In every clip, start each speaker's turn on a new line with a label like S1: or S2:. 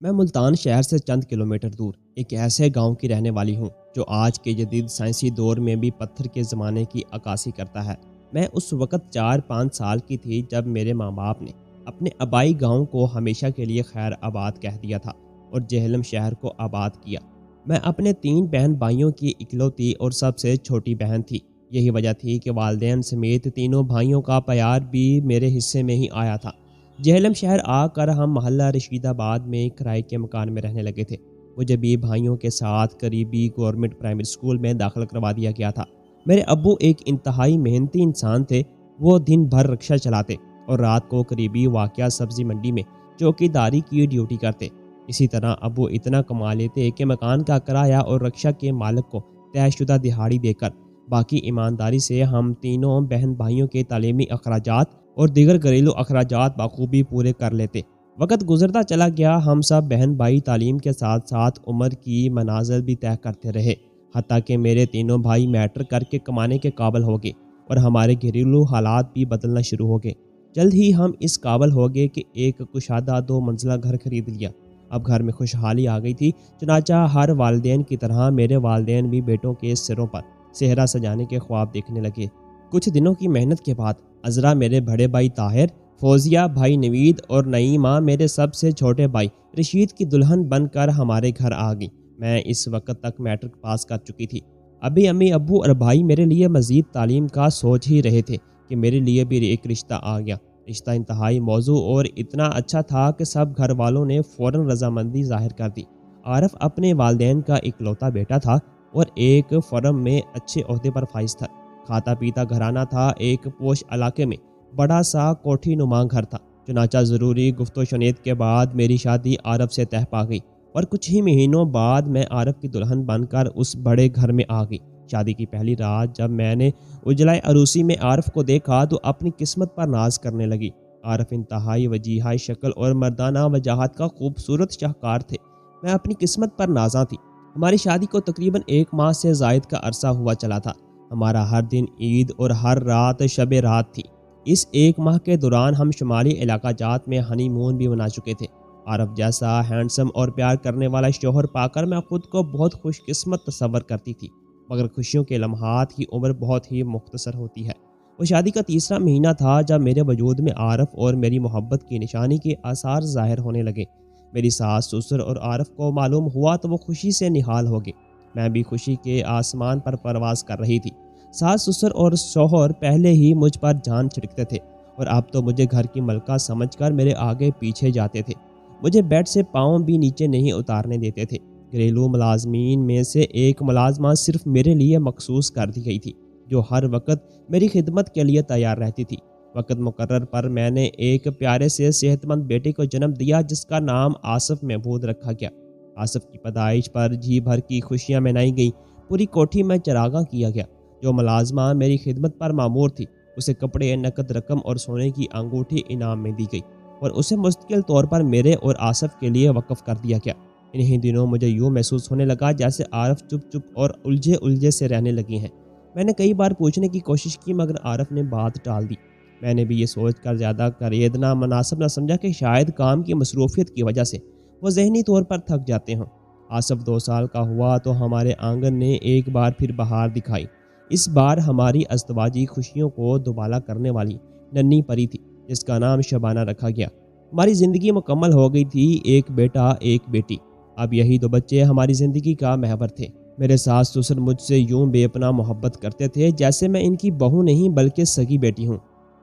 S1: میں ملتان شہر سے چند کلومیٹر دور ایک ایسے گاؤں کی رہنے والی ہوں جو آج کے جدید سائنسی دور میں بھی پتھر کے زمانے کی عکاسی کرتا ہے۔ میں اس وقت 4-5 سال کی تھی جب میرے ماں باپ نے اپنے آبائی گاؤں کو ہمیشہ کے لیے خیر آباد کہہ دیا تھا اور جہلم شہر کو آباد کیا۔ میں اپنے 3 بہن بھائیوں کی اکلوتی اور سب سے چھوٹی بہن تھی۔ یہی وجہ تھی کہ والدین سمیت تینوں بھائیوں کا پیار بھی میرے حصے میں ہی آیا تھا۔ جہلم شہر آ کر ہم محلہ رشید آباد میں کرائے کے مکان میں رہنے لگے تھے۔ مجھے بھی بھائیوں کے ساتھ قریبی گورنمنٹ پرائمری اسکول میں داخل کروا دیا گیا تھا۔ میرے ابو ایک انتہائی محنتی انسان تھے۔ وہ دن بھر رکشہ چلاتے اور رات کو قریبی واقعہ سبزی منڈی میں چوکی داری کی ڈیوٹی کرتے۔ اسی طرح ابو اتنا کما لیتے کہ مکان کا کرایہ اور رکشہ کے مالک کو طے شدہ دہاڑی دے کر باقی ایمانداری سے ہم تینوں بہن بھائیوں کے تعلیمی اخراجات اور دیگر گھریلو اخراجات بخوبی پورے کر لیتے۔ وقت گزرتا چلا گیا، ہم سب بہن بھائی تعلیم کے ساتھ ساتھ عمر کی منازل بھی طے کرتے رہے، حتیٰ کہ میرے تینوں بھائی میٹرک کر کے کمانے کے قابل ہو گئے اور ہمارے گھریلو حالات بھی بدلنا شروع ہو گئے۔ جلد ہی ہم اس قابل ہو گئے کہ ایک کشادہ 2 منزلہ گھر خرید لیا۔ اب گھر میں خوشحالی آ گئی تھی، چنانچہ ہر والدین کی طرح میرے والدین بھی بیٹوں کے سروں پر صحرا سجانے کے خواب دیکھنے لگے۔ کچھ دنوں کی محنت کے بعد عذرا میرے بڑے بھائی طاہر، فوزیہ بھائی نوید اور نعیمہ میرے سب سے چھوٹے بھائی رشید کی دلہن بن کر ہمارے گھر آ گئی۔ میں اس وقت تک میٹرک پاس کر چکی تھی۔ ابھی امی ابو اور بھائی میرے لیے مزید تعلیم کا سوچ ہی رہے تھے کہ میرے لیے بھی ایک رشتہ آ گیا۔ رشتہ انتہائی موزوں اور اتنا اچھا تھا کہ سب گھر والوں نے فوراً رضامندی ظاہر کر دی۔ عارف اپنے والدین کا اکلوتا بیٹا تھا اور ایک فرم میں اچھے عہدے پر فائز تھا۔ کھاتا پیتا گھرانہ تھا، ایک پوش علاقے میں بڑا سا کوٹھی نما گھر تھا۔ چنانچہ ضروری گفت و شنید کے بعد میری شادی عارف سے طے پا گئی اور کچھ ہی مہینوں بعد میں عارف کی دلہن بن کر اس بڑے گھر میں آ گئی۔ شادی کی پہلی رات جب میں نے اجلائے عروسی میں عارف کو دیکھا تو اپنی قسمت پر ناز کرنے لگی۔ عارف انتہائی وجیحہ شکل اور مردانہ وجاہت کا خوبصورت شاہکار تھے۔ میں اپنی قسمت پر نازاں تھی۔ ہماری شادی کو تقریباً 1 ماہ سے زائد کا عرصہ ہوا چلا تھا۔ ہمارا ہر دن عید اور ہر رات شب رات تھی۔ اس 1 ماہ کے دوران ہم شمالی علاقہ جات میں ہنی مون بھی منا چکے تھے۔ عارف جیسا ہینڈسم اور پیار کرنے والا شوہر پا کر میں خود کو بہت خوش قسمت تصور کرتی تھی، مگر خوشیوں کے لمحات کی عمر بہت ہی مختصر ہوتی ہے۔ وہ شادی کا تیسرا مہینہ تھا جب میرے وجود میں عارف اور میری محبت کی نشانی کے آثار ظاہر ہونے لگے۔ میری ساس سسر اور عارف کو معلوم ہوا تو وہ خوشی سے نہال ہو گئے۔ میں بھی خوشی کے آسمان پر پرواز کر رہی تھی۔ ساس سسر اور شوہر پہلے ہی مجھ پر جان چھڑکتے تھے اور اب تو مجھے گھر کی ملکہ سمجھ کر میرے آگے پیچھے جاتے تھے۔ مجھے بیڈ سے پاؤں بھی نیچے نہیں اتارنے دیتے تھے۔ گھریلو ملازمین میں سے ایک ملازمہ صرف میرے لیے مخصوص کر دی گئی تھی، جو ہر وقت میری خدمت کے لیے تیار رہتی تھی۔ وقت مقرر پر میں نے ایک پیارے سے صحت مند بیٹے کو جنم دیا جس کا نام آصف محمود رکھا گیا۔ آصف کی پیدائش پر جی بھر کی خوشیاں منائی گئی۔ پوری کوٹھی میں چراغاں کیا گیا۔ جو ملازمہ میری خدمت پر مامور تھی اسے کپڑے، نقد رقم اور سونے کی انگوٹھی انعام میں دی گئی اور اسے مستقل طور پر میرے اور آصف کے لیے وقف کر دیا گیا۔ انہی دنوں مجھے یوں محسوس ہونے لگا جیسے عارف چپ چپ اور الجھے سے رہنے لگی ہیں۔ میں نے کئی بار پوچھنے کی کوشش کی مگر عارف نے بات ٹال دی۔ میں نے بھی یہ سوچ کر زیادہ کریدنا مناسب نہ سمجھا کہ شاید کام کی مصروفیت کی وجہ سے وہ ذہنی طور پر تھک جاتے ہوں۔ آصف 2 سال کا ہوا تو ہمارے آنگن نے ایک بار پھر بہار دکھائی۔ اس بار ہماری ازدواجی خوشیوں کو دوبالا کرنے والی ننھی پری تھی جس کا نام شبانہ رکھا گیا۔ ہماری زندگی مکمل ہو گئی تھی، ایک بیٹا ایک بیٹی۔ اب یہی 2 بچے ہماری زندگی کا محور تھے۔ میرے ساس سسر مجھ سے یوں بے پناہ محبت کرتے تھے جیسے میں ان کی بہو نہیں بلکہ سگی بیٹی ہوں۔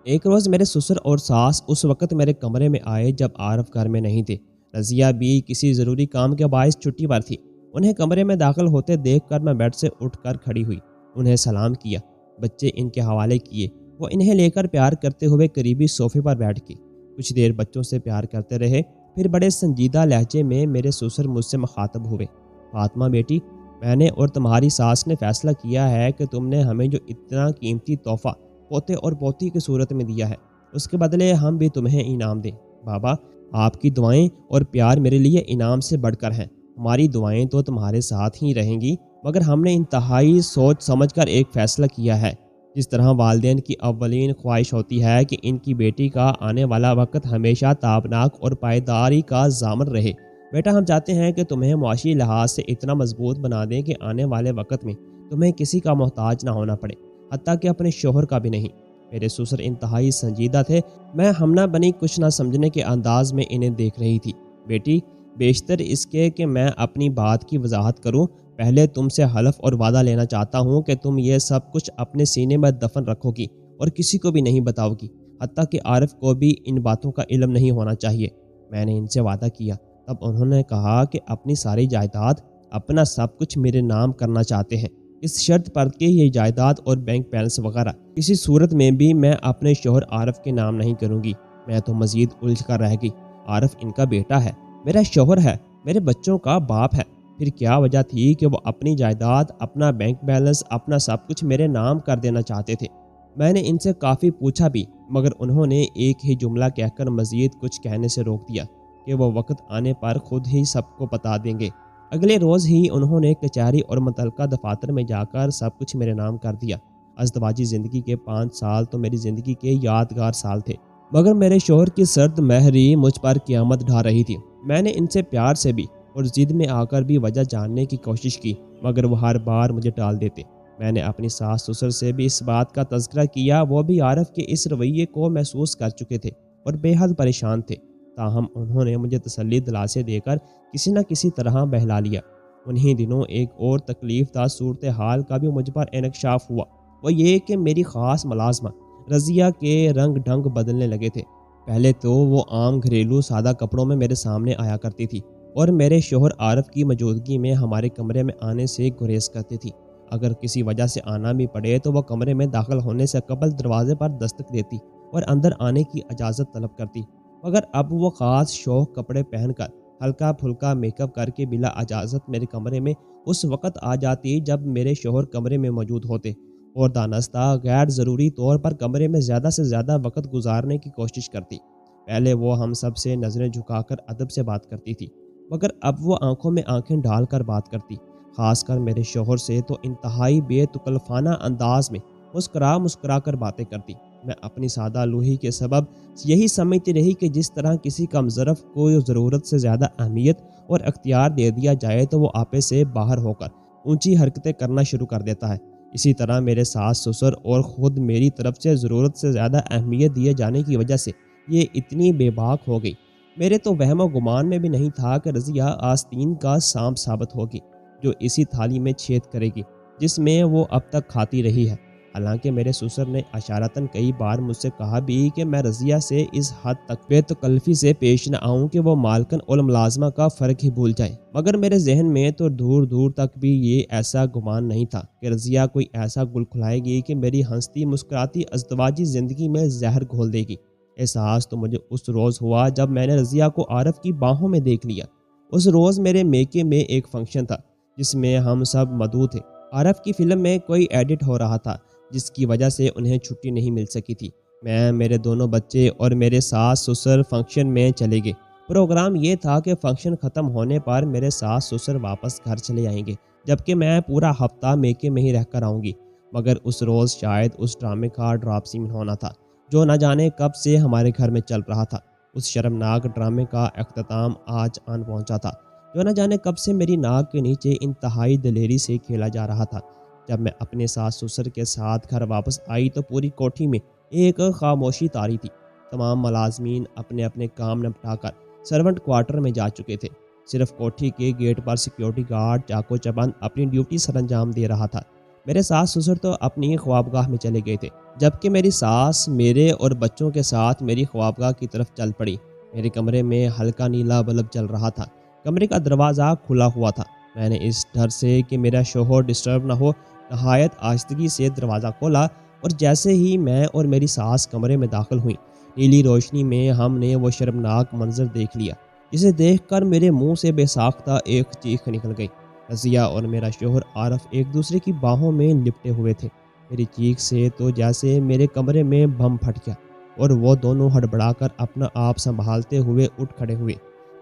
S1: ایک روز میرے سسر اور ساس اس وقت میرے کمرے میں آئے جب عارف گھر میں نہیں تھے۔ رضیہ بھی کسی ضروری کام کے باعث چھٹی پر تھی۔ انہیں کمرے میں داخل ہوتے دیکھ کر میں بیڈ سے اٹھ کر کھڑی ہوئی، انہیں سلام کیا، بچے ان کے حوالے کیے۔ وہ انہیں لے کر پیار کرتے ہوئے قریبی صوفے پر بیٹھ گئی۔ کچھ دیر بچوں سے پیار کرتے رہے، پھر بڑے سنجیدہ لہجے میں میرے سسر مجھ سے مخاطب ہوئے۔ فاطمہ بیٹی، میں نے اور تمہاری ساس نے فیصلہ کیا ہے کہ تم نے ہمیں جو اتنا قیمتی تحفہ پوتے اور پوتی کی صورت میں دیا ہے اس کے بدلے ہم بھی تمہیں انعام دیں۔ بابا، آپ کی دعائیں اور پیار میرے لیے انعام سے بڑھ کر ہیں۔ ہماری دعائیں تو تمہارے ساتھ ہی رہیں گی، مگر ہم نے انتہائی سوچ سمجھ کر ایک فیصلہ کیا ہے۔ جس طرح والدین کی اولین خواہش ہوتی ہے کہ ان کی بیٹی کا آنے والا وقت ہمیشہ تابناک اور پائیداری کا ضامن رہے، بیٹا ہم چاہتے ہیں کہ تمہیں معاشی لحاظ سے اتنا مضبوط بنا دیں کہ آنے والے وقت میں تمہیں کسی کا محتاج نہ ہونا پڑے، حتیٰ کہ اپنے شوہر کا بھی نہیں۔ میرے سسر انتہائی سنجیدہ تھے۔ میں ہم نہ بنی کچھ نہ سمجھنے کے انداز میں انہیں دیکھ رہی تھی۔ بیٹی، بیشتر اس کے کہ میں اپنی بات کی وضاحت کروں، پہلے تم سے حلف اور وعدہ لینا چاہتا ہوں کہ تم یہ سب کچھ اپنے سینے میں دفن رکھو گی اور کسی کو بھی نہیں بتاؤ گی، حتیٰ کہ عارف کو بھی ان باتوں کا علم نہیں ہونا چاہیے۔ میں نے ان سے وعدہ کیا۔ تب انہوں نے کہا کہ اپنی ساری جائیداد، اپنا سب کچھ میرے نام کرنا چاہتے ہیں، اس شرط پر کہ یہ جائیداد اور بینک بیلنس وغیرہ کسی صورت میں بھی میں اپنے شوہر عارف کے نام نہیں کروں گی۔ میں تو مزید الجھ کر رہ گئی۔ عارف ان کا بیٹا ہے، میرا شوہر ہے، میرے بچوں کا باپ ہے، پھر کیا وجہ تھی کہ وہ اپنی جائیداد، اپنا بینک بیلنس، اپنا سب کچھ میرے نام کر دینا چاہتے تھے؟ میں نے ان سے کافی پوچھا بھی، مگر انہوں نے ایک ہی جملہ کہہ کر مزید کچھ کہنے سے روک دیا کہ وہ وقت آنے پر خود ہی سب کو بتا دیں گے۔ اگلے روز ہی انہوں نے کچہری اور متعلقہ دفاتر میں جا کر سب کچھ میرے نام کر دیا۔ ازدواجی زندگی کے 5 سال تو میری زندگی کے یادگار سال تھے، مگر میرے شوہر کی سرد مہری مجھ پر قیامت ڈھا رہی تھی۔ میں نے ان سے پیار سے بھی اور ضد میں آ کر بھی وجہ جاننے کی کوشش کی، مگر وہ ہر بار مجھے ٹال دیتے۔ میں نے اپنی ساس سسر سے بھی اس بات کا تذکرہ کیا، وہ بھی عارف کے اس رویے کو محسوس کر چکے تھے اور بے حد پریشان تھے۔ تاہم انہوں نے مجھے تسلی دلاسے دے کر کسی نہ کسی طرح بہلا لیا۔ انہی دنوں ایک اور تکلیف دہ صورتحال کا بھی مجھ پر انکشاف ہوا، وہ یہ کہ میری خاص ملازمہ رضیہ کے رنگ ڈھنگ بدلنے لگے تھے۔ پہلے تو وہ عام گھریلو سادہ کپڑوں میں میرے سامنے آیا کرتی تھی اور میرے شوہر عارف کی موجودگی میں ہمارے کمرے میں آنے سے گریز کرتی تھی۔ اگر کسی وجہ سے آنا بھی پڑے تو وہ کمرے میں داخل ہونے سے قبل دروازے پر دستک دیتی اور اندر آنے کی اجازت طلب کرتی، مگر اب وہ خاص شوق کپڑے پہن کر ہلکا پھلکا میک اپ کر کے بلا اجازت میرے کمرے میں اس وقت آ جاتی جب میرے شوہر کمرے میں موجود ہوتے، اور دانستہ غیر ضروری طور پر کمرے میں زیادہ سے زیادہ وقت گزارنے کی کوشش کرتی۔ پہلے وہ ہم سب سے نظریں جھکا کر ادب سے بات کرتی تھی، مگر اب وہ آنکھوں میں آنکھیں ڈال کر بات کرتی، خاص کر میرے شوہر سے تو انتہائی بے تکلفانہ انداز میں مسکرا کر باتیں کرتی۔ میں اپنی سادہ لوہی کے سبب یہی سمجھتی رہی کہ جس طرح کسی کم ظرف کو ضرورت سے زیادہ اہمیت اور اختیار دے دیا جائے تو وہ آپے سے باہر ہو کر اونچی حرکتیں کرنا شروع کر دیتا ہے، اسی طرح میرے ساس سسر اور خود میری طرف سے ضرورت سے زیادہ اہمیت دیے جانے کی وجہ سے یہ اتنی بے باک ہو گئی۔ میرے تو وہم و گمان میں بھی نہیں تھا کہ رضیہ آستین کا سانپ ثابت ہوگی جو اسی تھالی میں چھید کرے گی جس میں وہ اب تک کھاتی رہی ہے۔ حالانکہ میرے سسر نے اشارتاً کئی بار مجھ سے کہا بھی کہ میں رضیہ سے اس حد تک بے تکلفی سے پیش نہ آؤں کہ وہ مالکن اور ملازمہ کا فرق ہی بھول جائے، مگر میرے ذہن میں تو دور دور تک بھی یہ ایسا گمان نہیں تھا کہ رضیہ کوئی ایسا گل کھلائے گی کہ میری ہنستی مسکراتی ازدواجی زندگی میں زہر گھول دے گی۔ احساس تو مجھے اس روز ہوا جب میں نے رضیہ کو عارف کی باہوں میں دیکھ لیا۔ اس روز میرے میکے میں ایک فنکشن تھا جس میں ہم سب مدعو تھے۔ عارف کی فلم میں کوئی ایڈٹ ہو رہا تھا جس کی وجہ سے انہیں چھٹی نہیں مل سکی تھی۔ میں، میرے دونوں بچے اور میرے ساس سسر فنکشن میں چلے گئے۔ پروگرام یہ تھا کہ فنکشن ختم ہونے پر میرے ساس سسر واپس گھر چلے آئیں گے، جبکہ میں پورا ہفتہ میکے میں ہی رہ کر آؤں گی۔ مگر اس روز شاید اس ڈرامے کا ڈراپ سین ہونا تھا جو نہ جانے کب سے ہمارے گھر میں چل رہا تھا۔ اس شرمناک ڈرامے کا اختتام آج آن پہنچا تھا جو نہ جانے کب سے میری ناک کے نیچے انتہائی دلیری سے کھیلا جا رہا تھا۔ جب میں اپنے ساس سسر کے ساتھ گھر واپس آئی تو پوری کوٹھی میں ایک خاموشی طاری تھی۔ تمام ملازمین اپنے اپنے کام نپٹا کر سرونٹ کوارٹر میں جا چکے تھے۔ صرف کوٹھی کے گیٹ پر سیکیورٹی گارڈ چاقو چبند اپنی ڈیوٹی سر انجام دے رہا تھا۔ میرے ساس سسر تو اپنی خوابگاہ میں چلے گئے تھے، جبکہ میری ساس میرے اور بچوں کے ساتھ میری خوابگاہ کی طرف چل پڑی۔ میرے کمرے میں ہلکا نیلا بلب چل رہا تھا۔ کمرے کا دروازہ کھلا ہوا تھا۔ میں نے اس ڈر سے کہ میرا شوہر ڈسٹرب نہ ہو نہایت آہستگی سے دروازہ کھولا، اور جیسے ہی میں اور میری ساس کمرے میں داخل ہوئیں، نیلی روشنی میں ہم نے وہ شرمناک منظر دیکھ لیا جسے دیکھ کر میرے منہ سے بے ساختہ ایک چیخ نکل گئی۔ رضیہ اور میرا شوہر عارف ایک دوسرے کی باہوں میں لپٹے ہوئے تھے۔ میری چیخ سے تو جیسے میرے کمرے میں بم پھٹ گیا اور وہ دونوں ہڑبڑا کر اپنا آپ سنبھالتے ہوئے اٹھ کھڑے ہوئے۔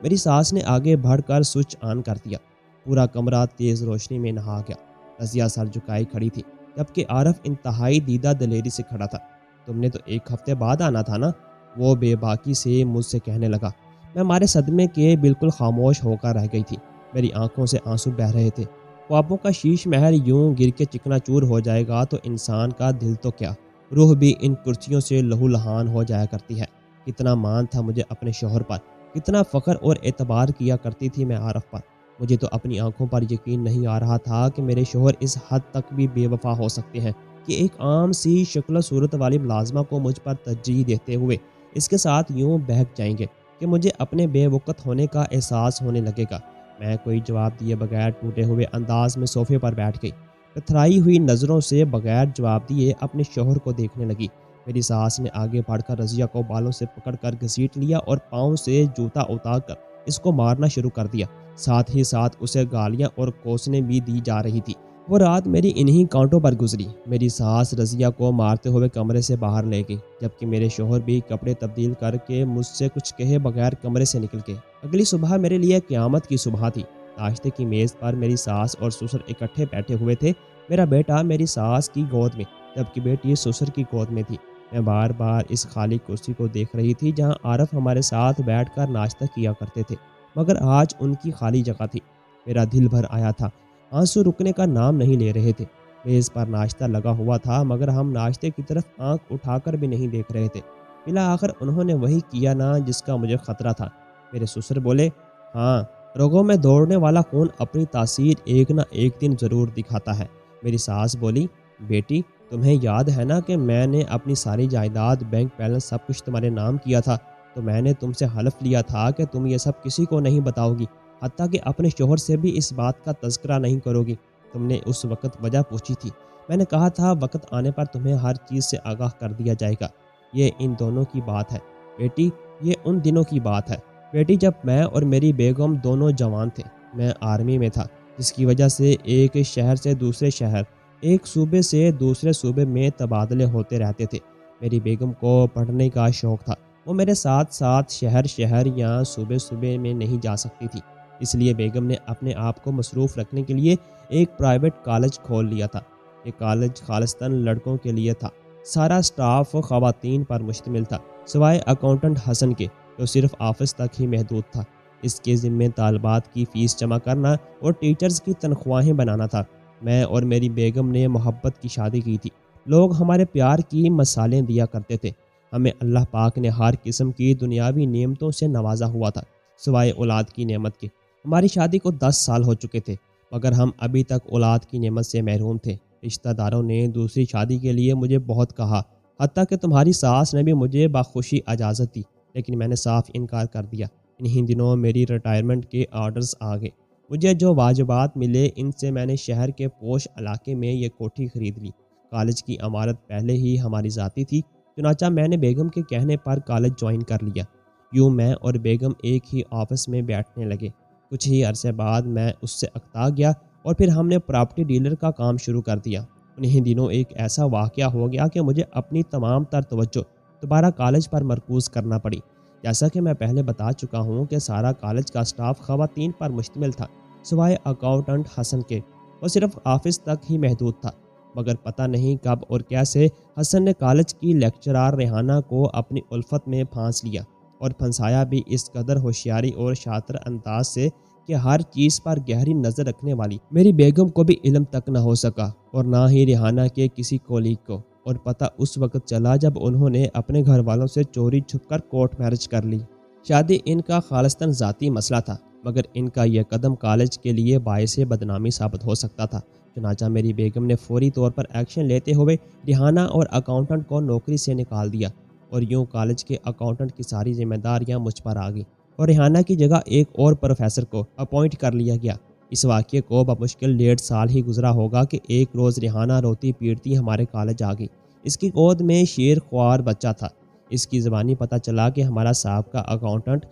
S1: میری ساس نے آگے بڑھ کر سوئچ آن کر دیا۔ پورا کمرہ تیز روشنی میں نہا گیا۔ رضیہ سر جھکائے کھڑی تھی، جبکہ عارف انتہائی دیدہ دلیری سے کھڑا تھا۔ تم نے تو ایک ہفتے بعد آنا تھا نا، وہ بے باکی سے مجھ سے کہنے لگا۔ میں ہمارے صدمے کے بالکل خاموش ہو کر رہ گئی تھی۔ میری آنکھوں سے آنسو بہہ رہے تھے۔ خوابوں کا شیش محل یوں گر کے چکنا چور ہو جائے گا تو انسان کا دل تو کیا، روح بھی ان کرسیوں سے لہو لہان ہو جایا کرتی ہے۔ کتنا مان تھا مجھے اپنے شوہر پر، کتنا فخر اور اعتبار کیا کرتی تھی میں عارف پر۔ مجھے تو اپنی آنکھوں پر یقین نہیں آ رہا تھا کہ میرے شوہر اس حد تک بھی بے وفا ہو سکتے ہیں کہ ایک عام سی شکل و صورت والی ملازمہ کو مجھ پر ترجیح دیتے ہوئے اس کے ساتھ یوں بہک جائیں گے کہ مجھے اپنے بے وقت ہونے کا احساس ہونے لگے گا۔ میں کوئی جواب دیے بغیر ٹوٹے ہوئے انداز میں صوفے پر بیٹھ گئی، پتھرائی ہوئی نظروں سے بغیر جواب دیے اپنے شوہر کو دیکھنے لگی۔ میری ساس نے آگے بڑھ کر رضیہ کو بالوں سے پکڑ کر گھسیٹ لیا اور پاؤں سے جوتا اتار کر اس کو مارنا شروع کر دیا۔ ساتھ ہی ساتھ اسے گالیاں اور کوسنے بھی دی جا رہی تھی۔ وہ رات میری انہی کانٹوں پر گزری۔ میری ساس رضیہ کو مارتے ہوئے کمرے سے باہر لے گئی، جبکہ میرے شوہر بھی کپڑے تبدیل کر کے مجھ سے کچھ کہے بغیر کمرے سے نکل گئے۔ اگلی صبح میرے لیے قیامت کی صبح تھی۔ ناشتے کی میز پر میری ساس اور سسر اکٹھے بیٹھے ہوئے تھے۔ میرا بیٹا میری ساس کی گود میں، جبکہ بیٹی سسر کی گود میں تھی۔ میں بار بار اس خالی کرسی کو دیکھ رہی تھی جہاں عارف ہمارے ساتھ بیٹھ کر ناشتہ کیا کرتے تھے، مگر آج ان کی خالی جگہ تھی۔ میرا دل بھر آیا تھا، آنسو رکنے کا نام نہیں لے رہے تھے۔ میز پر ناشتہ لگا ہوا تھا مگر ہم ناشتے کی طرف آنکھ اٹھا کر بھی نہیں دیکھ رہے تھے۔ بالآخر انہوں نے وہی کیا نا جس کا مجھے خطرہ تھا۔ میرے سسر بولے، ہاں، رگوں میں دوڑنے والا خون اپنی تاثیر ایک نہ ایک دن ضرور دکھاتا ہے۔ میری ساس بولی، بیٹی تمہیں یاد ہے نا کہ میں نے اپنی ساری جائیداد، بینک بیلنس سب کچھ تمہارے نام کیا تھا، تو میں نے تم سے حلف لیا تھا کہ تم یہ سب کسی کو نہیں بتاؤ گی، حتیٰ کہ اپنے شوہر سے بھی اس بات کا تذکرہ نہیں کرو گی۔ تم نے اس وقت وجہ پوچھی تھی، میں نے کہا تھا وقت آنے پر تمہیں ہر چیز سے آگاہ کر دیا جائے گا۔ یہ ان دونوں کی بات ہے بیٹی، یہ ان دنوں کی بات ہے بیٹی جب میں اور میری بیگم دونوں جوان تھے۔ میں آرمی میں تھا، جس کی وجہ سے ایک شہر سے دوسرے شہر، ایک صوبے سے دوسرے صوبے میں تبادلے ہوتے رہتے تھے۔ میری بیگم کو پڑھنے کا شوق تھا، وہ میرے ساتھ ساتھ شہر یا صوبے میں نہیں جا سکتی تھی، اس لیے بیگم نے اپنے آپ کو مصروف رکھنے کے لیے ایک پرائیویٹ کالج کھول لیا تھا۔ یہ کالج خالصتاً لڑکوں کے لیے تھا۔ سارا سٹاف خواتین پر مشتمل تھا، سوائے اکاؤنٹنٹ حسن کے، جو صرف آفس تک ہی محدود تھا۔ اس کے ذمے طالبات کی فیس جمع کرنا اور ٹیچرز کی تنخواہیں بنانا تھا۔ میں اور میری بیگم نے محبت کی شادی کی تھی۔ لوگ ہمارے پیار کی مثالیں دیا کرتے تھے۔ ہمیں اللہ پاک نے ہر قسم کی دنیاوی نعمتوں سے نوازا ہوا تھا، سوائے اولاد کی نعمت کے۔ ہماری شادی کو 10 سال ہو چکے تھے، مگر ہم ابھی تک اولاد کی نعمت سے محروم تھے۔ رشتہ داروں نے دوسری شادی کے لیے مجھے بہت کہا، حتیٰ کہ تمہاری ساس نے بھی مجھے بخوشی اجازت دی، لیکن میں نے صاف انکار کر دیا۔ انہی دنوں میری ریٹائرمنٹ کے آرڈرز آ گئے۔ مجھے جو واجبات ملے ان سے میں نے شہر کے پوش علاقے میں یہ کوٹھی خرید لی۔ کالج کی عمارت پہلے ہی ہماری ذاتی تھی، چنانچہ میں نے بیگم کے کہنے پر کالج جوائن کر لیا۔ یوں میں اور بیگم ایک ہی آفس میں بیٹھنے لگے۔ کچھ ہی عرصے بعد میں اس سے اکتا گیا اور پھر ہم نے پراپرٹی ڈیلر کا کام شروع کر دیا۔ انہی دنوں ایک ایسا واقعہ ہو گیا کہ مجھے اپنی تمام تر توجہ دوبارہ کالج پر مرکوز کرنا پڑی۔ جیسا کہ میں پہلے بتا چکا ہوں کہ سارا کالج کا سٹاف خواتین پر مشتمل تھا، سوائے اکاؤنٹنٹ حسن کے، وہ صرف آفس تک ہی محدود تھا۔ مگر پتہ نہیں کب اور کیسے حسن نے کالج کی لیکچرار ریحانہ کو اپنی الفت میں پھانس لیا، اور پھنسایا بھی اس قدر ہوشیاری اور شاطر انداز سے کہ ہر چیز پر گہری نظر رکھنے والی میری بیگم کو بھی علم تک نہ ہو سکا، اور نہ ہی ریحانہ کے کسی کولیگ کو۔ اور پتہ اس وقت چلا جب انہوں نے اپنے گھر والوں سے چوری چھپ کر کورٹ میرج کر لی۔ شادی ان کا خالصتاً ذاتی مسئلہ تھا، مگر ان کا یہ قدم کالج کے لیے باعث بدنامی ثابت ہو سکتا تھا۔ چنانچہ میری بیگم نے فوری طور پر ایکشن لیتے ہوئے ریحانہ اور اکاؤنٹنٹ کو نوکری سے نکال دیا، اور یوں کالج کے اکاؤنٹنٹ کی ساری ذمہ داریاں مجھ پر آ گئیں، اور ریحانہ کی جگہ ایک اور پروفیسر کو اپوائنٹ کر لیا گیا۔ اس واقعے کو بمشکل 1.5 سال ہی گزرا ہوگا کہ ایک روز ریحانہ روتی پیٹتی ہمارے کالج آ گئی۔ اس کی گود میں شیر خوار بچہ تھا۔ اس کی زبانی پتہ چلا کہ ہمارا سابقہ اکاؤنٹنٹ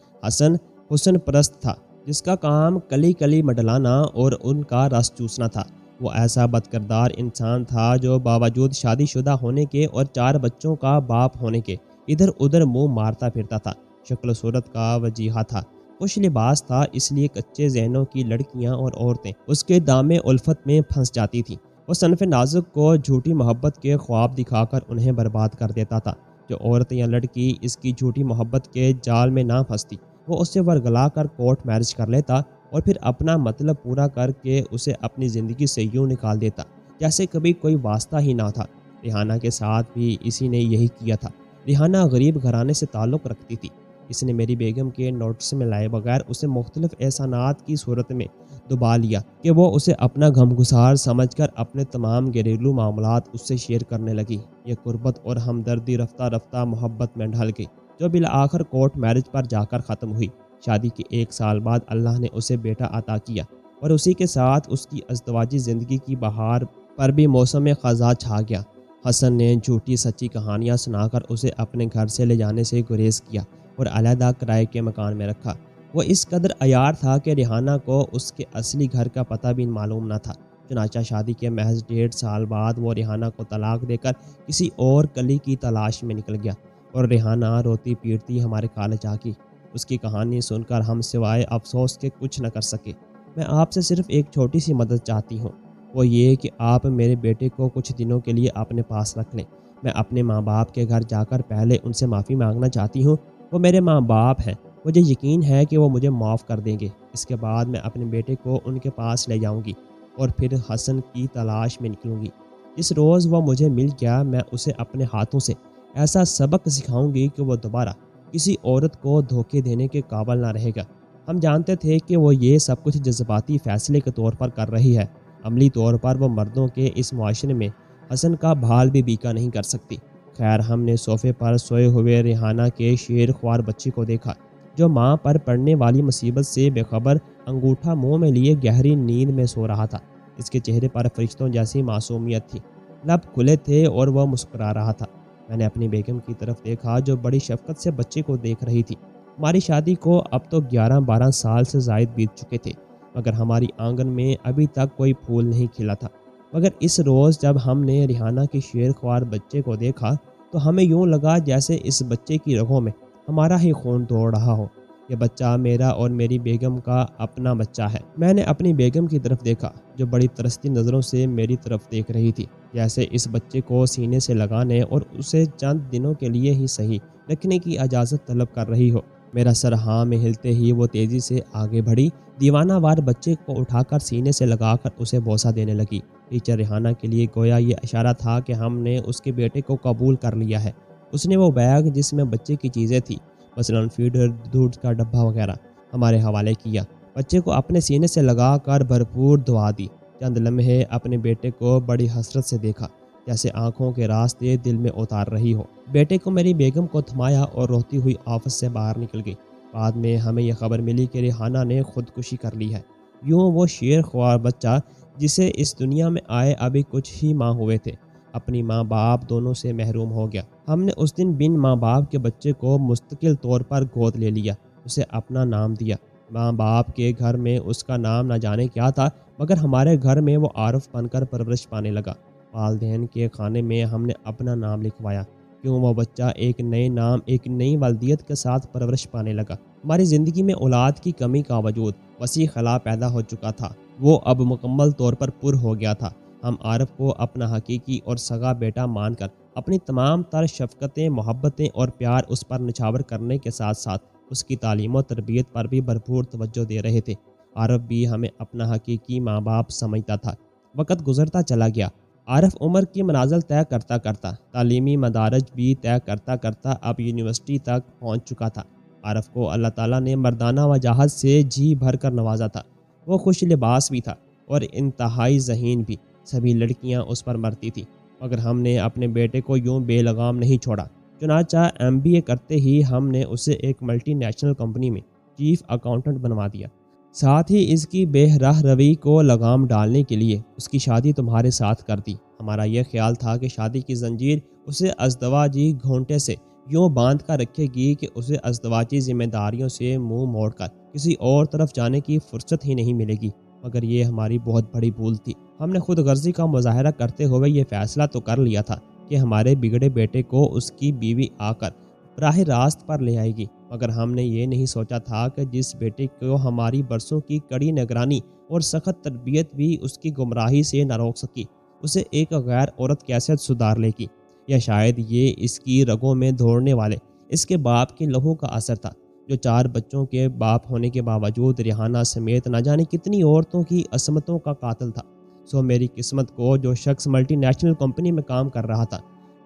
S1: حسن پرست تھا، جس کا کام کلی کلی مڈلانا اور ان کا رس چوسنا تھا۔ وہ ایسا بدکردار انسان تھا جو باوجود شادی شدہ ہونے کے اور 4 بچوں کا باپ ہونے کے ادھر ادھر منہ مارتا پھرتا تھا۔ شکل و صورت کا وجیہہ تھا، خوش لباس تھا، اس لیے کچے ذہنوں کی لڑکیاں اور عورتیں اس کے دام الفت میں پھنس جاتی تھیں۔ وہ صنف نازک کو جھوٹی محبت کے خواب دکھا کر انہیں برباد کر دیتا تھا۔ جو عورت یا لڑکی اس کی جھوٹی محبت کے جال میں نہ پھنستی، وہ اسے ورگلا کر کورٹ میرج کر لیتا اور پھر اپنا مطلب پورا کر کے اسے اپنی زندگی سے یوں نکال دیتا جیسے کبھی کوئی واسطہ ہی نہ تھا۔ ریحانہ کے ساتھ بھی اسی نے یہی کیا تھا۔ ریحانہ غریب گھرانے سے تعلق رکھتی تھی۔ اس نے میری بیگم کے نوٹس میں لائے بغیر اسے مختلف احسانات کی صورت میں دبا لیا کہ وہ اسے اپنا غمگسار سمجھ کر اپنے تمام گھریلو معاملات اس سے شیئر کرنے لگی۔ یہ قربت اور ہمدردی رفتہ رفتہ محبت میں ڈھل گئی، جو بالآخر کورٹ میرج پر جا کر ختم ہوئی۔ شادی کے 1 سال بعد اللہ نے اسے بیٹا عطا کیا اور اسی کے ساتھ اس کی ازدواجی زندگی کی بہار پر بھی موسم خزاں چھا گیا۔ حسن نے جھوٹی سچی کہانیاں سنا کر اسے اپنے گھر سے لے جانے سے گریز کیا اور علیحدہ کرائے کے مکان میں رکھا۔ وہ اس قدر عیار تھا کہ ریحانہ کو اس کے اصلی گھر کا پتہ بھی معلوم نہ تھا۔ چنانچہ شادی کے محض 1.5 سال بعد وہ ریحانہ کو طلاق دے کر کسی اور کلی کی تلاش میں نکل گیا اور ریحانہ روتی پیٹتی ہمارے کالج آ گئی۔ اس کی کہانی سن کر ہم سوائے افسوس کے کچھ نہ کر سکے۔ میں آپ سے صرف ایک چھوٹی سی مدد چاہتی ہوں، وہ یہ کہ آپ میرے بیٹے کو کچھ دنوں کے لیے اپنے پاس رکھ لیں۔ میں اپنے ماں باپ کے گھر جا کر پہلے ان سے معافی مانگنا چاہتی ہوں۔ وہ میرے ماں باپ ہیں، مجھے یقین ہے کہ وہ مجھے معاف کر دیں گے۔ اس کے بعد میں اپنے بیٹے کو ان کے پاس لے جاؤں گی اور پھر حسن کی تلاش میں نکلوں گی۔ جس روز وہ مجھے مل گیا میں اسے اپنے ہاتھوں سے ایسا سبق سکھاؤں گی کہ وہ دوبارہ کسی عورت کو دھوکے دینے کے قابل نہ رہے گا۔ ہم جانتے تھے کہ وہ یہ سب کچھ جذباتی فیصلے کے طور پر کر رہی ہے۔ عملی طور پر وہ مردوں کے اس معاشرے میں حسن کا بھال بھی بیکا نہیں کر سکتی۔ خیر، ہم نے صوفے پر سوئے ہوئے ریحانہ کے شیر خوار بچے کو دیکھا، جو ماں پر پڑنے والی مصیبت سے بے خبر انگوٹھا منہ میں لیے گہری نیند میں سو رہا تھا۔ اس کے چہرے پر فرشتوں جیسی معصومیت تھی، لب کھلے تھے اور وہ مسکرا رہا تھا۔ میں نے اپنی بیگم کی طرف دیکھا جو بڑی شفقت سے بچے کو دیکھ رہی تھی۔ ہماری شادی کو اب تو 11-12 سال سے زائد بیت چکے تھے، مگر ہماری آنگن میں ابھی تک کوئی پھول نہیں کھلا تھا۔ مگر اس روز جب ہم نے ریحانہ کے شیر خوار بچے کو دیکھا تو ہمیں یوں لگا جیسے اس بچے کی رگوں میں ہمارا ہی خون دوڑ رہا ہو۔ یہ بچہ میرا اور میری بیگم کا اپنا بچہ ہے۔ میں نے اپنی بیگم کی طرف دیکھا جو بڑی ترستی نظروں سے میری طرف دیکھ رہی تھی، جیسے اس بچے کو سینے سے لگانے اور اسے چند دنوں کے لیے ہی صحیح رکھنے کی اجازت طلب کر رہی ہو۔ میرا سر ہاں میں ہلتے ہی وہ تیزی سے آگے بڑھی، دیوانہ وار بچے کو اٹھا کر سینے سے لگا کر اسے بوسہ دینے لگی۔ ٹیچر ریحانہ کے لیے گویا یہ اشارہ تھا کہ ہم نے اس کے بیٹے کو قبول کر لیا ہے۔ اس نے وہ بیگ جس میں بچے کی چیزیں تھیں، مثلاً فیڈر، دودھ کا ڈبہ وغیرہ، ہمارے حوالے کیا۔ بچے کو اپنے سینے سے لگا کر بھرپور دعا دی۔ چند لمحے اپنے بیٹے کو بڑی حسرت سے دیکھا، جیسے آنکھوں کے راستے دل میں اتار رہی ہو۔ بیٹے کو میری بیگم کو تھمایا اور روتی ہوئی آفس سے باہر نکل گئی۔ بعد میں ہمیں یہ خبر ملی کہ ریحانہ نے خودکشی کر لی ہے۔ یوں وہ شیر خوار بچہ جسے اس دنیا میں آئے ابھی کچھ ہی ماہ ہوئے تھے، اپنی ماں باپ دونوں سے محروم ہو گیا۔ ہم نے اس دن بن ماں باپ کے بچے کو مستقل طور پر گود لے لیا، اسے اپنا نام دیا۔ ماں باپ کے گھر میں اس کا نام نہ جانے کیا تھا، مگر ہمارے گھر میں وہ عارف بن کر پرورش پانے لگا۔ والدین کے خانے میں ہم نے اپنا نام لکھوایا، کیوں وہ بچہ ایک نئے نام، ایک نئی والدیت کے ساتھ پرورش پانے لگا۔ ہماری زندگی میں اولاد کی کمی کا وجود وسیع خلا پیدا ہو چکا تھا، وہ اب مکمل طور پر پر ہو گیا تھا۔ ہم عارف کو اپنا حقیقی اور سگا بیٹا مان کر اپنی تمام تر شفقتیں، محبتیں اور پیار اس پر نچھاور کرنے کے ساتھ ساتھ اس کی تعلیم و تربیت پر بھی بھرپور توجہ دے رہے تھے۔ عارف بھی ہمیں اپنا حقیقی ماں باپ سمجھتا تھا۔ وقت گزرتا چلا گیا۔ عارف عمر کی منازل طے کرتا کرتا، تعلیمی مدارج بھی طے کرتا کرتا اب یونیورسٹی تک پہنچ چکا تھا۔ عارف کو اللہ تعالیٰ نے مردانہ وجاہت سے جی بھر کر نوازا تھا۔ وہ خوش لباس بھی تھا اور انتہائی ذہین بھی۔ سبھی لڑکیاں اس پر مرتی تھیں، مگر ہم نے اپنے بیٹے کو یوں بے لگام نہیں چھوڑا۔ چنانچہ MBA کرتے ہی ہم نے اسے ایک ملٹی نیشنل کمپنی میں چیف اکاؤنٹنٹ بنوا دیا۔ ساتھ ہی اس کی بے راہ روی کو لگام ڈالنے کے لیے اس کی شادی تمہارے ساتھ کر دی۔ ہمارا یہ خیال تھا کہ شادی کی زنجیر اسے ازدواجی گھونٹے سے یوں باندھ کر رکھے گی کہ اسے ازدواجی ذمہ داریوں سے منہ موڑ کر کسی اور طرف جانے کی فرصت ہی نہیں ملے گی، مگر یہ ہماری بہت بڑی بھول تھی۔ ہم نے خود غرضی کا مظاہرہ کرتے ہوئے یہ فیصلہ تو کر لیا تھا کہ ہمارے بگڑے بیٹے کو اس کی بیوی آ کر راہ راست پر لے آئے گی، مگر ہم نے یہ نہیں سوچا تھا کہ جس بیٹے کو ہماری برسوں کی کڑی نگرانی اور سخت تربیت بھی اس کی گمراہی سے نہ روک سکی، اسے ایک غیر عورت کیسے سدھار لے گی؟ یا شاید یہ اس کی رگوں میں دوڑنے والے اس کے باپ کے لہو کا اثر تھا۔ جو 4 بچوں کے باپ ہونے کے باوجود ریحانہ سمیت نہ جانے کتنی عورتوں کی عصمتوں کا قاتل تھا۔ میری قسمت کو جو شخص ملٹی نیشنل کمپنی میں کام کر رہا تھا،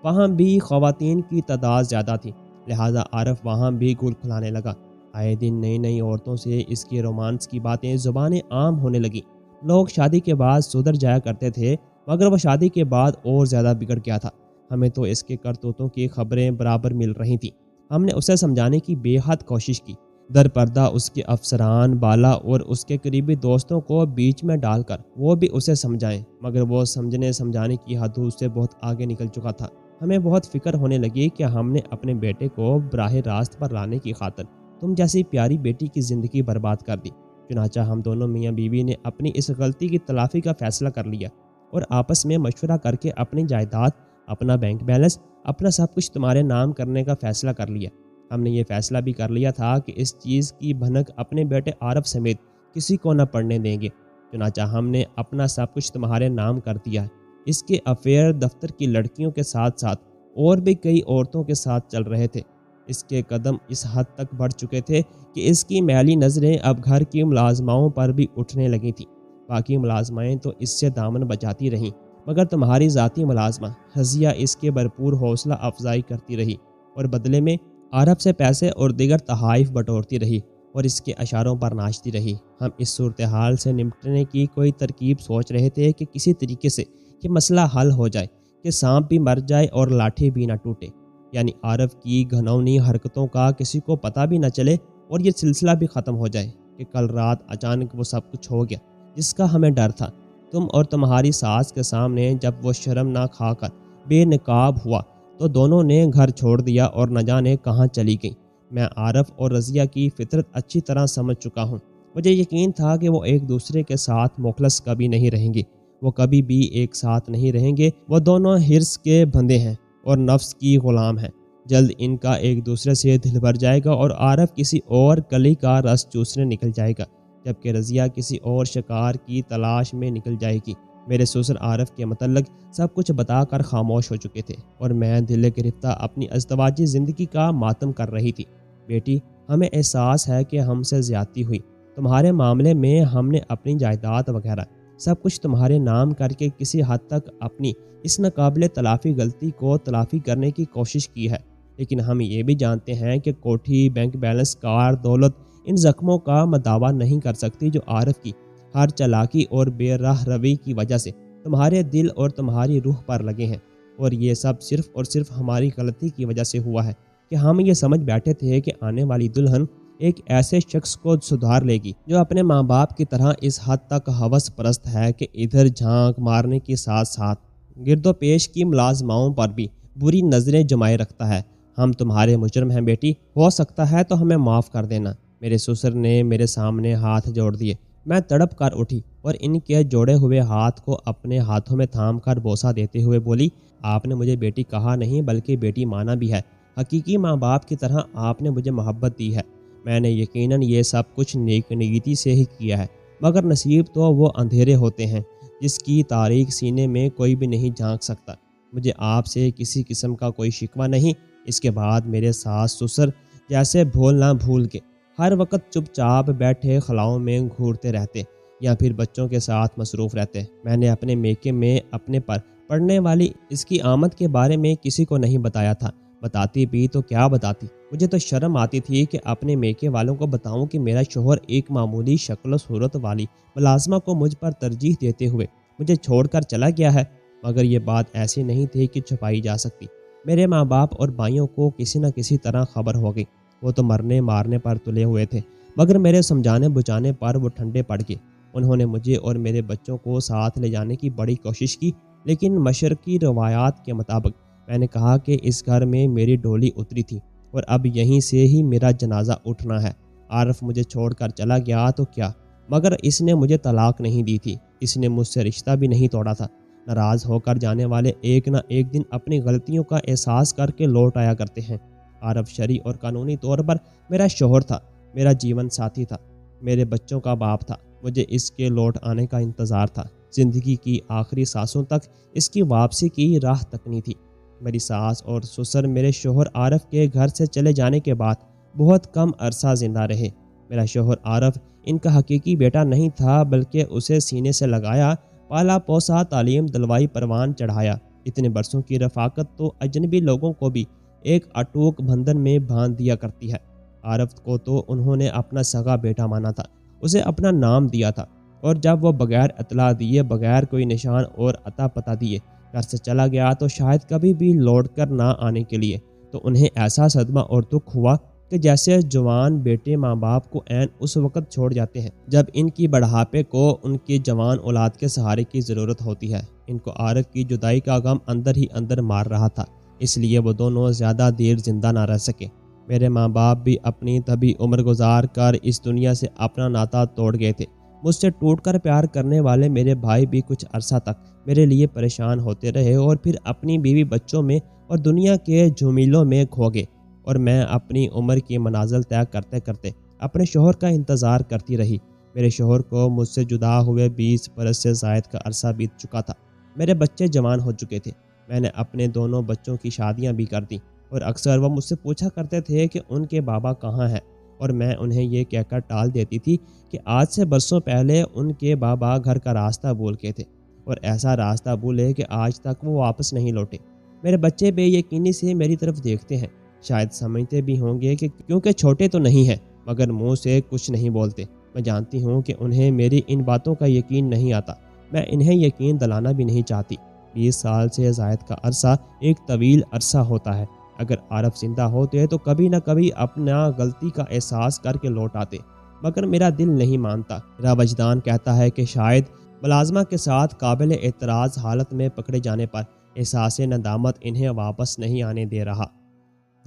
S1: وہاں بھی خواتین کی تعداد زیادہ تھی، لہٰذا عارف وہاں بھی گل کھلانے لگا۔ آئے دن نئی نئی عورتوں سے اس کی رومانس کی باتیں زبانیں عام ہونے لگیں۔ لوگ شادی کے بعد سدھر جایا کرتے تھے، مگر وہ شادی کے بعد اور زیادہ بگڑ گیا تھا۔ ہمیں تو اس کے کرتوتوں کی خبریں برابر مل رہی تھیں۔ ہم نے اسے سمجھانے کی بے حد کوشش کی، در پردہ اس کے افسران بالا اور اس کے قریبی دوستوں کو بیچ میں ڈال کر وہ بھی اسے سمجھائیں، مگر وہ سمجھانے کی حدود سے بہت آگے نکل چکا تھا۔ ہمیں بہت فکر ہونے لگی کہ ہم نے اپنے بیٹے کو براہ راست پر لانے کی خاطر تم جیسی پیاری بیٹی کی زندگی برباد کر دی۔ چنانچہ ہم دونوں میاں بیوی نے اپنی اس غلطی کی تلافی کا فیصلہ کر لیا اور آپس میں مشورہ کر کے اپنی جائیداد، اپنا بینک بیلنس، اپنا سب کچھ تمہارے نام کرنے کا فیصلہ کر لیا۔ ہم نے یہ فیصلہ بھی کر لیا تھا کہ اس چیز کی بھنک اپنے بیٹے عارف سمیت کسی کو نہ پڑنے دیں گے۔ چنانچہ ہم نے اپنا سب کچھ تمہارے نام کر دیا ہے۔ اس کے افیئر دفتر کی لڑکیوں کے ساتھ ساتھ اور بھی کئی عورتوں کے ساتھ چل رہے تھے۔ اس کے قدم اس حد تک بڑھ چکے تھے کہ اس کی میلی نظریں اب گھر کی ملازماؤں پر بھی اٹھنے لگی تھیں۔ باقی ملازمائیں تو اس سے دامن بچاتی رہیں، مگر تمہاری ذاتی ملازمہ رضیہ اس کے بھرپور حوصلہ افزائی کرتی رہی اور بدلے میں عارف سے پیسے اور دیگر تحائف بٹورتی رہی اور اس کے اشاروں پر ناچتی رہی۔ ہم اس صورتحال سے نمٹنے کی کوئی ترکیب سوچ رہے تھے کہ کسی طریقے سے یہ مسئلہ حل ہو جائے کہ سانپ بھی مر جائے اور لاٹھی بھی نہ ٹوٹے، یعنی عارف کی گھنونی حرکتوں کا کسی کو پتہ بھی نہ چلے اور یہ سلسلہ بھی ختم ہو جائے کہ کل رات اچانک وہ سب کچھ ہو گیا جس کا ہمیں ڈر تھا۔ تم اور تمہاری ساس کے سامنے جب وہ شرم نہ کھا کر بے نقاب ہوا تو دونوں نے گھر چھوڑ دیا اور نہ جانے کہاں چلی گئیں۔ میں عارف اور رضیہ کی فطرت اچھی طرح سمجھ چکا ہوں۔ مجھے یقین تھا کہ وہ ایک دوسرے کے ساتھ مخلص کبھی نہیں رہیں گے، وہ کبھی بھی ایک ساتھ نہیں رہیں گے۔ وہ دونوں حرص کے بندے ہیں اور نفس کی غلام ہیں۔ جلد ان کا ایک دوسرے سے دل بھر جائے گا اور عارف کسی اور کلی کا رس چوسنے نکل جائے گا، جبکہ رضیہ کسی اور شکار کی تلاش میں نکل جائے گی۔ میرے سسر عارف کے متعلق سب کچھ بتا کر خاموش ہو چکے تھے اور میں دل گرفتہ اپنی ازدواجی زندگی کا ماتم کر رہی تھی۔ بیٹی، ہمیں احساس ہے کہ ہم سے زیادتی ہوئی۔ تمہارے معاملے میں ہم نے اپنی جائیداد وغیرہ سب کچھ تمہارے نام کر کے کسی حد تک اپنی اس ناقابل تلافی غلطی کو تلافی کرنے کی کوشش کی ہے، لیکن ہم یہ بھی جانتے ہیں کہ کوٹھی، بینک بیلنس، کار، دولت ان زخموں کا مداوع نہیں کر سکتی جو عارف کی ہر چالاکی اور بے راہ روی کی وجہ سے تمہارے دل اور تمہاری روح پر لگے ہیں، اور یہ سب صرف اور صرف ہماری غلطی کی وجہ سے ہوا ہے کہ ہم یہ سمجھ بیٹھے تھے کہ آنے والی دلہن ایک ایسے شخص کو سدھار لے گی جو اپنے ماں باپ کی طرح اس حد تک ہوس پرست ہے کہ ادھر جھانک مارنے کے ساتھ ساتھ گرد و پیش کی ملازماؤں پر بھی بری نظریں جمائے رکھتا ہے۔ ہم تمہارے مجرم ہیں بیٹی، ہو سکتا ہے تو ہمیں معاف کر دینا۔ میرے سسر نے میرے سامنے ہاتھ جوڑ دیے۔ میں تڑپ کر اٹھی اور ان کے جوڑے ہوئے ہاتھ کو اپنے ہاتھوں میں تھام کر بوسہ دیتے ہوئے بولی، آپ نے مجھے بیٹی کہا نہیں بلکہ بیٹی مانا بھی ہے۔ حقیقی ماں باپ کی طرح آپ نے مجھے محبت دی ہے۔ میں نے یقیناً یہ سب کچھ نیک نیتی سے ہی کیا ہے، مگر نصیب تو وہ اندھیرے ہوتے ہیں جس کی تاریک سینے میں کوئی بھی نہیں جھانک سکتا۔ مجھے آپ سے کسی قسم کا کوئی شکوہ نہیں۔ اس کے بعد میرے ساس سسر جیسے بھول نہ بھول کے ہر وقت چپ چاپ بیٹھے خلاؤں میں گھورتے رہتے یا پھر بچوں کے ساتھ مصروف رہتے۔ میں نے اپنے میکے میں اپنے پر پڑنے والی اس کی آمد کے بارے میں کسی کو نہیں بتایا تھا۔ بتاتی بھی تو کیا بتاتی، مجھے تو شرم آتی تھی کہ اپنے میکے والوں کو بتاؤں کہ میرا شوہر ایک معمولی شکل و صورت والی ملازمہ کو مجھ پر ترجیح دیتے ہوئے مجھے چھوڑ کر چلا گیا ہے، مگر یہ بات ایسی نہیں تھی کہ چھپائی جا سکتی۔ میرے ماں باپ اور بھائیوں کو کسی نہ کسی طرح خبر ہو گئی۔ وہ تو مرنے مارنے پر تلے ہوئے تھے، مگر میرے سمجھانے بجھانے پر وہ ٹھنڈے پڑ گئے۔ انہوں نے مجھے اور میرے بچوں کو ساتھ لے جانے کی بڑی کوشش کی، لیکن مشرقی روایات کے مطابق میں نے کہا کہ اس گھر میں میری ڈولی اتری تھی اور اب یہیں سے ہی میرا جنازہ اٹھنا ہے۔ عارف مجھے چھوڑ کر چلا گیا تو کیا، مگر اس نے مجھے طلاق نہیں دی تھی، اس نے مجھ سے رشتہ بھی نہیں توڑا تھا۔ ناراض ہو کر جانے والے ایک نہ ایک دن اپنی غلطیوں کا احساس کر کے لوٹ آیا کرتے ہیں۔ عارف شرعی اور قانونی طور پر میرا شوہر تھا، میرا جیون ساتھی تھا، میرے بچوں کا باپ تھا۔ مجھے اس کے لوٹ آنے کا انتظار تھا۔ زندگی کی آخری سانسوں تک اس کی واپسی کی راہ تکنی تھی۔ میری ساس اور سسر میرے شوہر عارف کے گھر سے چلے جانے کے بعد بہت کم عرصہ زندہ رہے۔ میرا شوہر عارف ان کا حقیقی بیٹا نہیں تھا، بلکہ اسے سینے سے لگایا، پالا پوسا، تعلیم دلوائی، پروان چڑھایا۔ اتنے برسوں کی رفاقت تو اجنبی لوگوں کو بھی ایک اٹوٹ بندھن میں باندھ دیا کرتی ہے۔ عارف کو تو انہوں نے اپنا سگا بیٹا مانا تھا، اسے اپنا نام دیا تھا، اور جب وہ بغیر اطلاع دیے، بغیر کوئی نشان اور عطا پتہ دیے گھر سے چلا گیا، تو شاید کبھی بھی لوٹ کر نہ آنے کے لیے، تو انہیں ایسا صدمہ اور دکھ ہوا کہ جیسے جوان بیٹے ماں باپ کو عین اس وقت چھوڑ جاتے ہیں جب ان کی بڑھاپے کو ان کی جوان اولاد کے سہارے کی ضرورت ہوتی ہے۔ ان کو عارف کی جدائی کا غم اندر ہی اندر مار رہا تھا، اس لیے وہ دونوں زیادہ دیر زندہ نہ رہ سکے۔ میرے ماں باپ بھی اپنی طبی عمر گزار کر اس دنیا سے اپنا ناطہ توڑ گئے تھے۔ مجھ سے ٹوٹ کر پیار کرنے والے میرے بھائی بھی کچھ عرصہ تک میرے لیے پریشان ہوتے رہے، اور پھر اپنی بیوی بچوں میں اور دنیا کے جھمیلوں میں کھو گئے، اور میں اپنی عمر کی منازل طے کرتے کرتے اپنے شوہر کا انتظار کرتی رہی۔ میرے شوہر کو مجھ سے جدا ہوئے 20 برس سے زائد کا عرصہ بیت چکا تھا۔ میرے بچے جوان ہو چکے تھے، میں نے اپنے دونوں بچوں کی شادیاں بھی کر دیں، اور اکثر وہ مجھ سے پوچھا کرتے تھے کہ ان کے بابا کہاں ہیں، اور میں انہیں یہ کہہ کر ٹال دیتی تھی کہ آج سے برسوں پہلے ان کے بابا گھر کا راستہ بھول گئے تھے، اور ایسا راستہ بھولے کہ آج تک وہ واپس نہیں لوٹے۔ میرے بچے بے یقینی سے میری طرف دیکھتے ہیں، شاید سمجھتے بھی ہوں گے کہ کیونکہ چھوٹے تو نہیں ہیں، مگر منہ سے کچھ نہیں بولتے۔ میں جانتی ہوں کہ انہیں میری ان باتوں کا یقین نہیں آتا، میں انہیں یقین دلانا بھی نہیں چاہتی۔ 20 سال سے زائد کا عرصہ ایک طویل عرصہ ہوتا ہے۔ اگر عارف زندہ ہوتے تو کبھی نہ کبھی اپنا غلطی کا احساس کر کے لوٹ آتے، مگر میرا دل نہیں مانتا۔ میرا وجدان کہتا ہے کہ شاید ملازمہ کے ساتھ قابل اعتراض حالت میں پکڑے جانے پر احساس ندامت انہیں واپس نہیں آنے دے رہا۔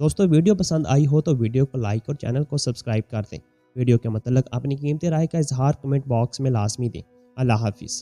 S1: دوستو، ویڈیو پسند آئی ہو تو ویڈیو کو لائک اور چینل کو سبسکرائب کر دیں۔ ویڈیو کے متعلق اپنی قیمتی رائے کا اظہار کمنٹ باکس میں لازمی دیں۔ اللہ حافظ۔